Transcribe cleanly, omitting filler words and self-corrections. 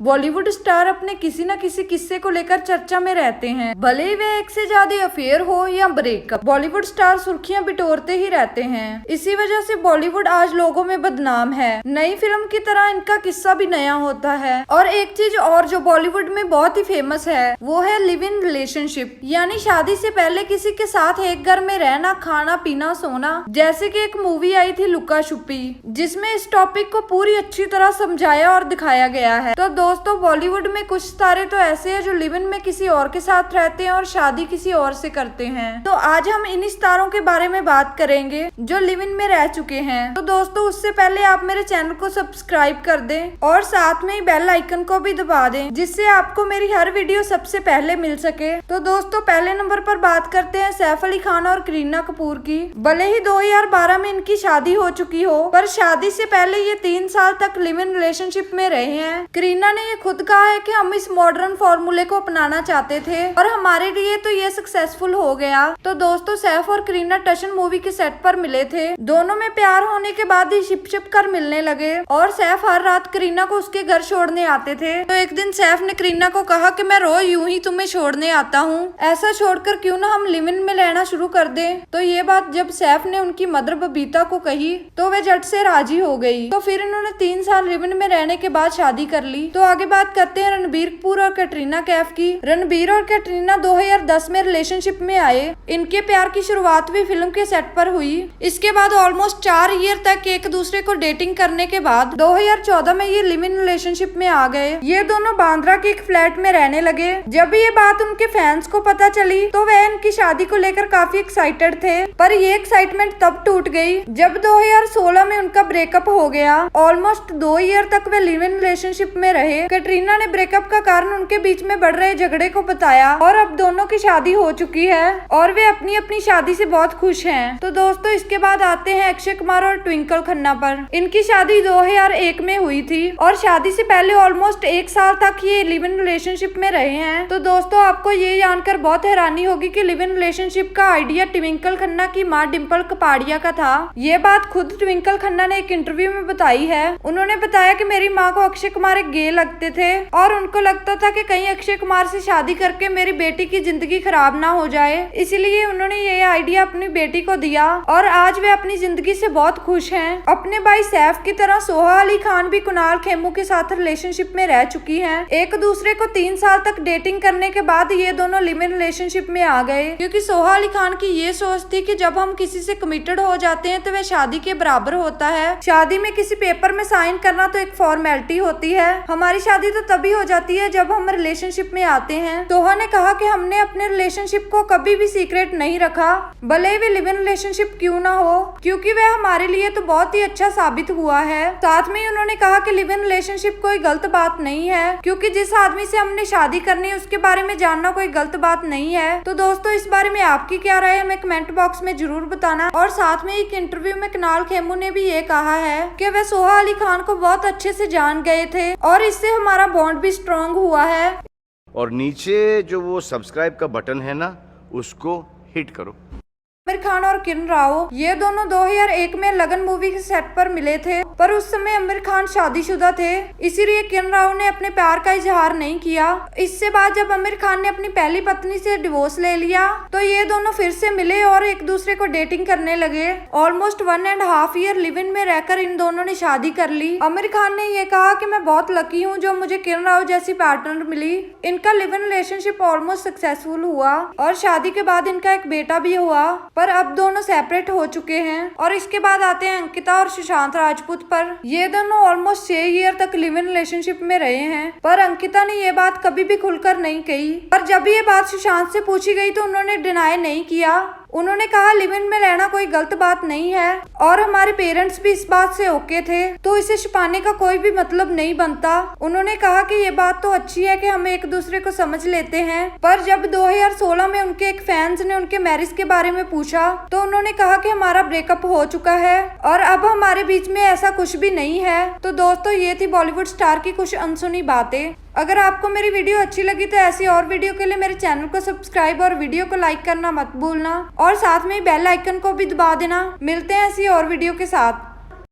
Bollywood star अपने किसी न किसी किस्से को लेकर चर्चा में रहते हैं, भले ही वह एक से ज्यादा अफेयर हो या ब्रेकअप। बॉलीवुड स्टार सुर्खियां बिटोरते ही रहते हैं। इसी वजह से बॉलीवुड आज लोगों में बदनाम है। नई फिल्म की तरह इनका किस्सा भी नया होता है। और एक चीज और जो बॉलीवुड में बहुत ही फेमस है वो है लिव इन रिलेशनशिप, यानी शादी से पहले किसी के साथ एक घर में रहना, खाना पीना, सोना। जैसे कि एक मूवी आई थी लुका छुपी, जिसमें इस टॉपिक को पूरी अच्छी तरह समझाया और दिखाया गया है। तो दोस्तों, बॉलीवुड में कुछ सितारे तो ऐसे हैं जो लिव इन में किसी और के साथ रहते हैं और शादी किसी और से करते हैं। तो आज हम इन सितारों के बारे में बात करेंगे जो लिव इन में रह चुके हैं। तो दोस्तों, उससे पहले आप मेरे चैनल को सब्सक्राइब कर दें और साथ में ही बेल आइकन को भी दबा दें, जिससे आपको मेरी हर वीडियो सबसे पहले मिल सके। तो दोस्तों, पहले नंबर पर बात करते हैं सैफ अली खान और करीना कपूर की। भले ही 2012 में इनकी शादी हो चुकी हो, पर शादी से पहले ये 3 साल तक लिव इन रिलेशनशिप में रहे हैं। करीना ने ये खुद कहा है कि हम इस मॉडर्न फॉर्मूले को अपनाना चाहते थे और हमारे लिए तो ये सक्सेसफुल हो गया। तो दोस्तों, सैफ और करीना टशन मूवी के सेट पर मिले थे। दोनों में प्यार होने के बाद ही शिप शिप कर मिलने लगे और सैफ हर रात करीना को उसके घर छोड़ने आते थे। तो एक दिन सैफ ने करीना को कहा कि मैं रोज यूं ही तुम्हें छोड़ने आता हूँ, ऐसा छोड़कर क्यों ना हम लिव इन में रहना शुरू कर दें। तो ये बात जब सैफ ने उनकी मदर बबीता को कही तो वे झट से राजी हो गई। तो फिर इन्होंने 3 साल लिव इन में रहने के बाद शादी कर ली। तो आगे बात करते हैं रणबीर कपूर और कैटरीना कैफ की। रणबीर और कैटरीना 2010 में रिलेशनशिप में आए। इनके प्यार की शुरुआत भी फिल्म के सेट पर हुई। इसके बाद ऑलमोस्ट 4 ईयर तक एक दूसरे को डेटिंग करने के बाद 2014 में ये लिव इन रिलेशनशिप में आ गए। ये दोनों बांद्रा के एक फ्लैट में रहने लगे। जब ये बात उनके फैंस को पता चली तो वह इनकी शादी को लेकर काफी एक्साइटेड थे, पर ये एक्साइटमेंट तब टूट गई जब 2016 में उनका ब्रेकअप हो गया। ऑलमोस्ट 2 ईयर तक वे लिव इन रिलेशनशिप में रहे। कैटरीना ने ब्रेकअप का कारण उनके बीच में बढ़ रहे झगड़े को बताया और अब दोनों की शादी हो चुकी है और वे अपनी अपनी शादी से बहुत खुश हैं। तो दोस्तों, इसके बाद आते हैं अक्षय कुमार और ट्विंकल खन्ना पर। इनकी शादी 2001 में हुई थी और शादी से पहले ऑलमोस्ट 1 साल तक ये लिव इन रिलेशनशिप में रहे हैं। तो दोस्तों, आपको ये जानकर बहुत हैरानी होगी कि लिव इन रिलेशनशिप का आइडिया ट्विंकल खन्ना की माँ डिम्पल कपाड़िया का था। ये बात खुद ट्विंकल खन्ना ने एक इंटरव्यू में बताई है। उन्होंने बताया कि मेरी माँ को अक्षय कुमार एक गे लगते थे और उनको लगता था कि कहीं अक्षय कुमार से शादी करके मेरी बेटी की जिंदगी खराब ना हो जाए, इसीलिए उन्होंने ये आइडिया अपनी बेटी को दिया और आज वे अपनी जिंदगी से बहुत खुश हैं। अपने भाई सैफ की तरह सोहा अली खान भी कुणाल खेमू के साथ रिलेशनशिप में रह चुकी हैं। एक दूसरे को 3 साल तक डेटिंग करने के बाद ये दोनों लिव इन रिलेशनशिप में आ गए, क्योंकि सोहा अली खान की ये सोच थी कि जब हम किसी से कमिटेड हो जाते हैं तो वह शादी के बराबर होता है। शादी में किसी पेपर में साइन करना तो एक फॉर्मेलिटी होती है। हमारी शादी तो तभी हो जाती है जब हम रिलेशनशिप में आते हैं। सोहा ने कहा कि हमने अपने रिलेशनशिप को कभी भी सीक्रेट नहीं रखा, भले ही वे लिव इन रिलेशनशिप क्यों ना हो, क्योंकि वह हमारे लिए तो बहुत ही अच्छा साबित हुआ है। साथ में ही उन्होंने कहा कि लिव इन रिलेशनशिप कोई गलत बात नहीं है, क्योंकि जिस आदमी से हमने शादी करनी है उसके बारे में जानना कोई गलत बात नहीं है। तो दोस्तों, इस बारे में आपकी क्या राय है हमें कमेंट बॉक्स में जरूर बताना। और साथ में एक इंटरव्यू में कुणाल खेमू ने भी ये कहा है कि वह सोहा अली खान को बहुत अच्छे से जान गए थे और इससे हमारा बॉन्ड भी स्ट्रॉन्ग हुआ है। और नीचे जो वो सब्सक्राइब का बटन है ना, उसको हिट करो। आमिर खान और किरण राव ये दोनों 2001 में लगन मूवी के सेट पर मिले थे, पर उस समय आमिर खान शादीशुदा थे, इसीलिए किरण राव ने अपने प्यार का इजहार नहीं किया। इससे बाद जब आमिर खान ने अपनी पहली पत्नी से डिवोर्स ले लिया तो ये दोनों फिर से मिले और एक दूसरे को डेटिंग करने लगे। ऑलमोस्ट 1.5 ईयर लिव इन में रहकर इन दोनों ने शादी कर ली। आमिर खान ने ये कहा कि मैं बहुत लकी हूँ जो मुझे किरण राव जैसी पार्टनर मिली। इनका live in relationship almost successful हुआ और शादी के बाद इनका एक बेटा भी हुआ, पर अब दोनों सेपरेट हो चुके हैं। और इसके बाद आते हैं अंकिता और सुशांत राजपूत पर। ये दोनों ऑलमोस्ट 6 ईयर तक लिव इन रिलेशनशिप में रहे हैं, पर अंकिता ने ये बात कभी भी खुलकर नहीं कही। पर जब ये बात सुशांत से पूछी गई तो उन्होंने डिनाई नहीं किया। उन्होंने कहा लिव इन में रहना कोई गलत बात नहीं है और हमारे पेरेंट्स भी इस बात से ओके थे, तो इसे छुपाने का कोई भी मतलब नहीं बनता। उन्होंने कहा कि ये बात तो अच्छी है कि हम एक दूसरे को समझ लेते हैं, पर जब 2016 में उनके एक फैंस ने उनके मैरिज के बारे में पूछा तो उन्होंने कहा कि हमारा ब्रेकअप हो चुका है और अब हमारे बीच में ऐसा कुछ भी नहीं है। तो दोस्तों, ये थी बॉलीवुड स्टार की कुछ अनसुनी बातें। अगर आपको मेरी वीडियो अच्छी लगी तो ऐसी और वीडियो के लिए मेरे चैनल को सब्सक्राइब और वीडियो को लाइक करना मत भूलना और साथ में बेल आइकन को भी दबा देना। मिलते हैं ऐसी और वीडियो के साथ।